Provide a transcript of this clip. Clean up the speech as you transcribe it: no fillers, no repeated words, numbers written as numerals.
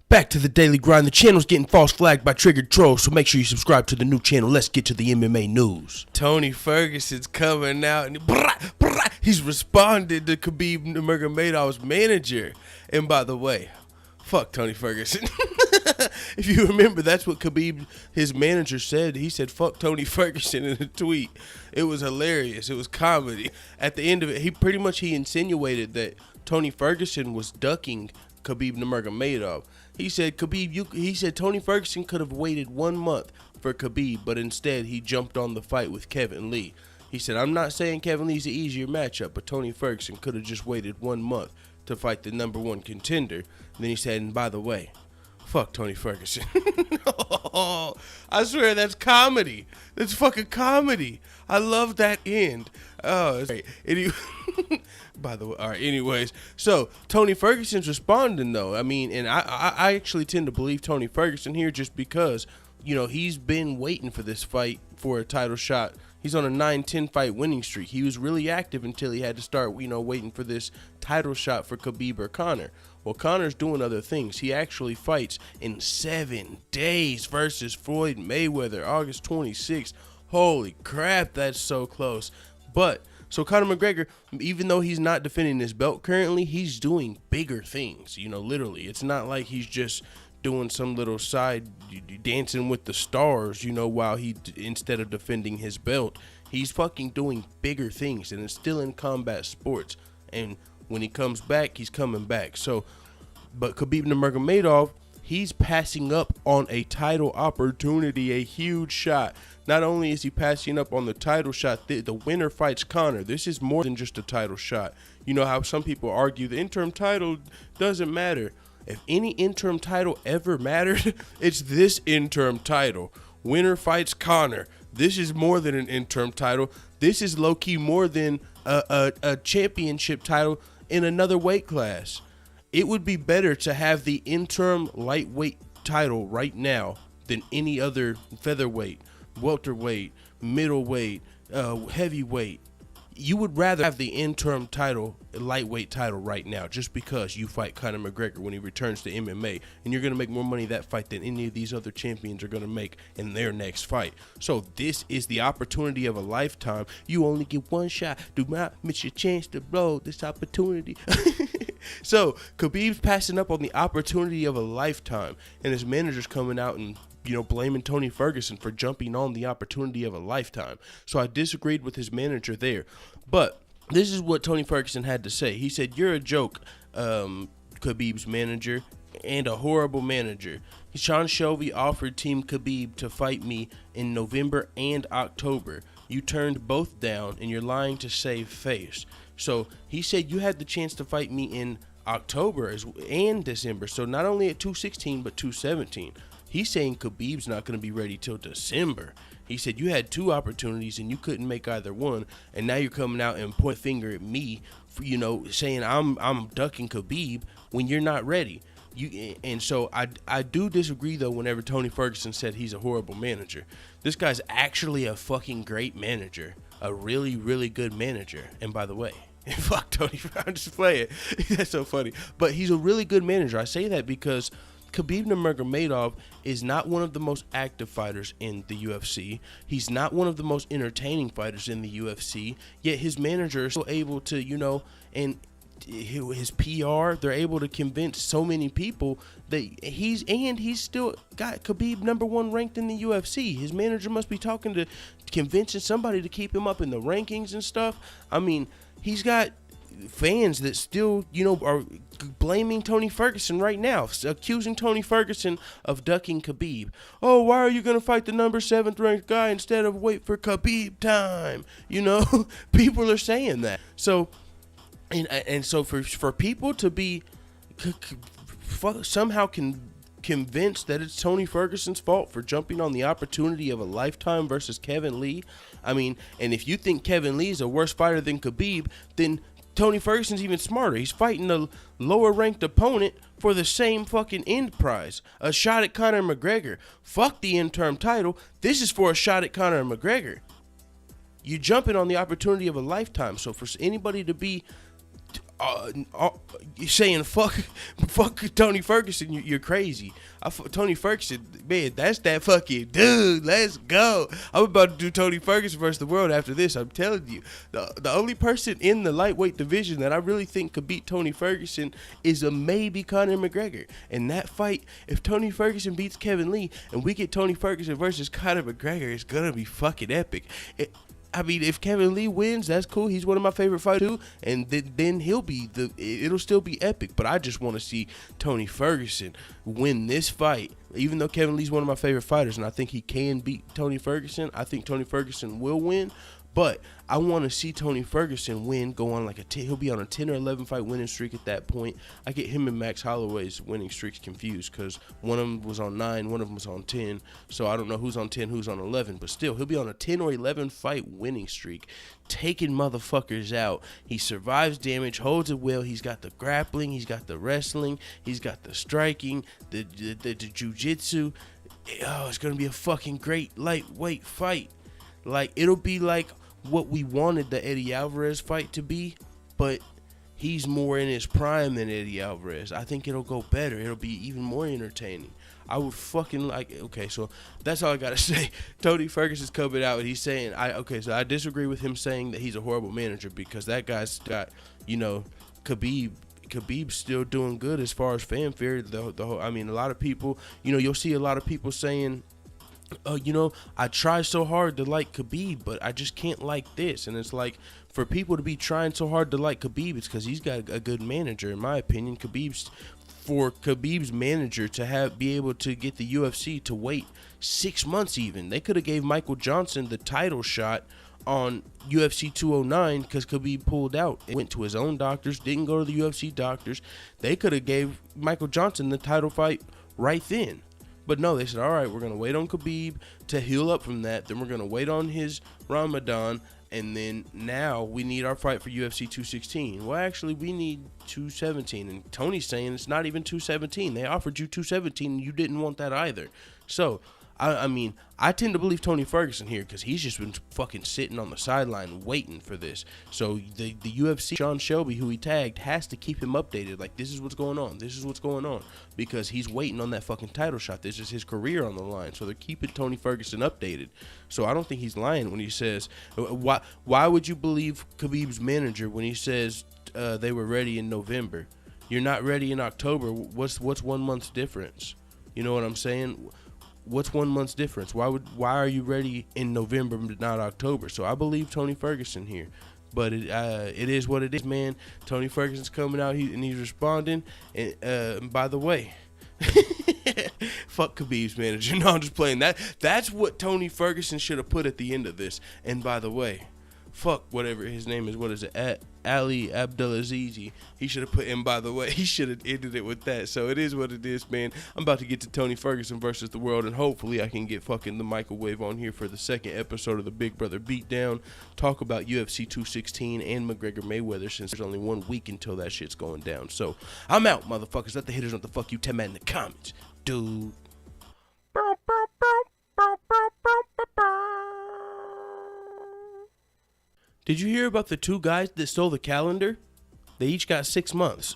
Back to the daily grind. The channel's getting false flagged by triggered trolls, so make sure you subscribe to the new channel. Let's get to the MMA news. Tony Ferguson's coming out and he's responded to Khabib Nurmagomedov's manager. And by the way, fuck Tony Ferguson. If you remember, that's what Khabib, his manager, said. He said, fuck Tony Ferguson in a tweet. It was hilarious. It was comedy. At the end of it, he insinuated that Tony Ferguson was ducking Khabib Nurmagomedov. He said Tony Ferguson could have waited 1 month for Khabib, but instead he jumped on the fight with Kevin Lee. He said, I'm not saying Kevin Lee's an easier matchup, but Tony Ferguson could have just waited 1 month to fight the #1 contender. And then he said, and by the way, fuck Tony Ferguson. Oh, I swear that's comedy. That's fucking comedy. I love that end. Oh, it's great. By the way, all right, anyways. So, Tony Ferguson's responding, though. I mean, and I actually tend to believe Tony Ferguson here just because, you know, he's been waiting for this fight for a title shot. He's on a 9-10 fight winning streak. He was really active until he had to start, you know, waiting for this title shot for Khabib or Conor. Well, Conor's doing other things. He actually fights in 7 days versus Floyd Mayweather, August 26th. Holy crap, that's so close. But, so Conor McGregor, even though he's not defending his belt currently, he's doing bigger things, you know, literally. It's not like he's just doing some little side dancing with the stars, you know, while instead of defending his belt, he's fucking doing bigger things, and it's still in combat sports. And when he comes back, he's coming back. So, but Khabib Nurmagomedov, he's passing up on a title opportunity, a huge shot. Not only is he passing up on the title shot, the winner fights Conor. This is more than just a title shot. You know how some people argue the interim title doesn't matter. If any interim title ever mattered, it's this interim title. Winner fights Conor. This is more than an interim title. This is low-key more than a championship title in another weight class. It would be better to have the interim lightweight title right now than any other featherweight, welterweight, middleweight, heavyweight. You would rather have the interim title, lightweight title right now, just because you fight Conor McGregor when he returns to MMA, and you're going to make more money that fight than any of these other champions are going to make in their next fight. So this is the opportunity of a lifetime. You only get one shot. Do not miss your chance to blow this opportunity. So Khabib's passing up on the opportunity of a lifetime, and his manager's coming out and, you know, blaming Tony Ferguson for jumping on the opportunity of a lifetime. So I disagreed with his manager there. But this is what Tony Ferguson had to say. He said, you're a joke, Khabib's manager, and a horrible manager. Sean Shelby offered Team Khabib to fight me in November and October. You turned both down, and you're lying to save face. So he said you had the chance to fight me in October and December. So not only at 216, but 217. He's saying Khabib's not going to be ready till December. He said you had 2 opportunities and you couldn't make either one, and now you're coming out and point a finger at me, for, you know, saying I'm ducking Khabib when you're not ready. And so I do disagree though. Whenever Tony Ferguson said he's a horrible manager, this guy's actually a fucking great manager, a really really good manager. And by the way, fuck Tony, I'm just playing. That's so funny, but he's a really good manager. I say that because Khabib Nurmagomedov is not one of the most active fighters in the UFC. He's not one of the most entertaining fighters in the UFC, yet his manager is still able to, you know, and his PR, they're able to convince so many people that he's still got Khabib #1 ranked in the UFC. His manager must be convincing somebody to keep him up in the rankings and stuff. I mean, he's got fans that still, you know, are blaming Tony Ferguson right now, accusing Tony Ferguson of ducking Khabib. Oh, why are you going to fight the #7 ranked guy instead of wait for Khabib time? You know, people are saying that. So, and so for people to be somehow convinced that it's Tony Ferguson's fault for jumping on the opportunity of a lifetime versus Kevin Lee, I mean, and if you think Kevin Lee is a worse fighter than Khabib, then Tony Ferguson's even smarter. He's fighting a lower ranked opponent for the same fucking end prize, a shot at Conor McGregor. Fuck the interim title. This is for a shot at Conor McGregor. You're jumping on the opportunity of a lifetime. So for anybody to be saying fuck Tony Ferguson, you're crazy. Tony Ferguson, man, that's that fucking dude. Let's go. I'm about to do Tony Ferguson versus the world after this. I'm telling you, the only person in the lightweight division that I really think could beat Tony Ferguson is a maybe Conor McGregor. And that fight, if Tony Ferguson beats Kevin Lee and we get Tony Ferguson versus Conor McGregor, it's gonna be fucking epic. I mean, if Kevin Lee wins, that's cool. He's one of my favorite fighters too, and then it'll still be epic. But I just want to see Tony Ferguson win this fight. Even though Kevin Lee's one of my favorite fighters, and I think he can beat Tony Ferguson, I think Tony Ferguson will win. But I want to see Tony Ferguson win, go on like he'll be on a 10 or 11 fight winning streak at that point. I get him and Max Holloway's winning streaks confused because one of them was on 9, one of them was on 10. So I don't know who's on 10, who's on 11. But still, he'll be on a 10 or 11 fight winning streak, taking motherfuckers out. He survives damage, holds it well. He's got the grappling, he's got the wrestling, he's got the striking, the jiu-jitsu. Oh, it's going to be a fucking great lightweight fight. Like, it'll be like what we wanted the Eddie Alvarez fight to be, but he's more in his prime than Eddie Alvarez. I think it'll go better. It'll be even more entertaining. I would fucking like it. Okay, so that's all I gotta say. Tony Ferguson's coming out and he's saying, so I disagree with him saying that he's a horrible manager, because that guy's got, Khabib's still doing good as far as fanfare. The whole, I mean, a lot of people, you'll see a lot of people saying, I try so hard to like Khabib, but I just can't like this. And it's like, for people to be trying so hard to like Khabib, it's because he's got a good manager, in my opinion. For Khabib's manager to be able to get the UFC to wait 6 months even. They could have gave Michael Johnson the title shot on UFC 209 because Khabib pulled out and went to his own doctors, didn't go to the UFC doctors. They could have gave Michael Johnson the title fight right then. But no, they said, all right, we're going to wait on Khabib to heal up from that. Then we're going to wait on his Ramadan. And then now we need our fight for UFC 216. Well, actually, we need 217. And Tony's saying it's not even 217. They offered you 217 and you didn't want that either. So, I mean, I tend to believe Tony Ferguson here because he's just been fucking sitting on the sideline waiting for this. So the UFC, Sean Shelby, who he tagged, has to keep him updated. Like, this is what's going on. This is what's going on. Because he's waiting on that fucking title shot. This is his career on the line. So they're keeping Tony Ferguson updated. So I don't think he's lying when he says, why would you believe Khabib's manager when he says they were ready in November? You're not ready in October. What's 1 month's difference? You know what I'm saying? What's 1 month's difference? Why are you ready in November but not October? So I believe Tony Ferguson here. But it is what it is, man. Tony Ferguson's coming out and he's responding. And by the way, fuck Khabib's manager. No, I'm just playing. That's what Tony Ferguson should have put at the end of this. And by the way, fuck whatever his name is. What is it? Ali Abdelaziz. He should have put in, by the way. He should have ended it with that. So it is what it is, man. I'm about to get to Tony Ferguson versus the world, and hopefully I can get fucking the microwave on here for the second episode of the Big Brother Beatdown. Talk about UFC 216 and McGregor Mayweather, since there's only 1 week until that shit's going down. So I'm out, motherfuckers. Let the hitters know what the fuck you 10 man in the comments, dude. Did you hear about the 2 guys that stole the calendar? They each got 6 months.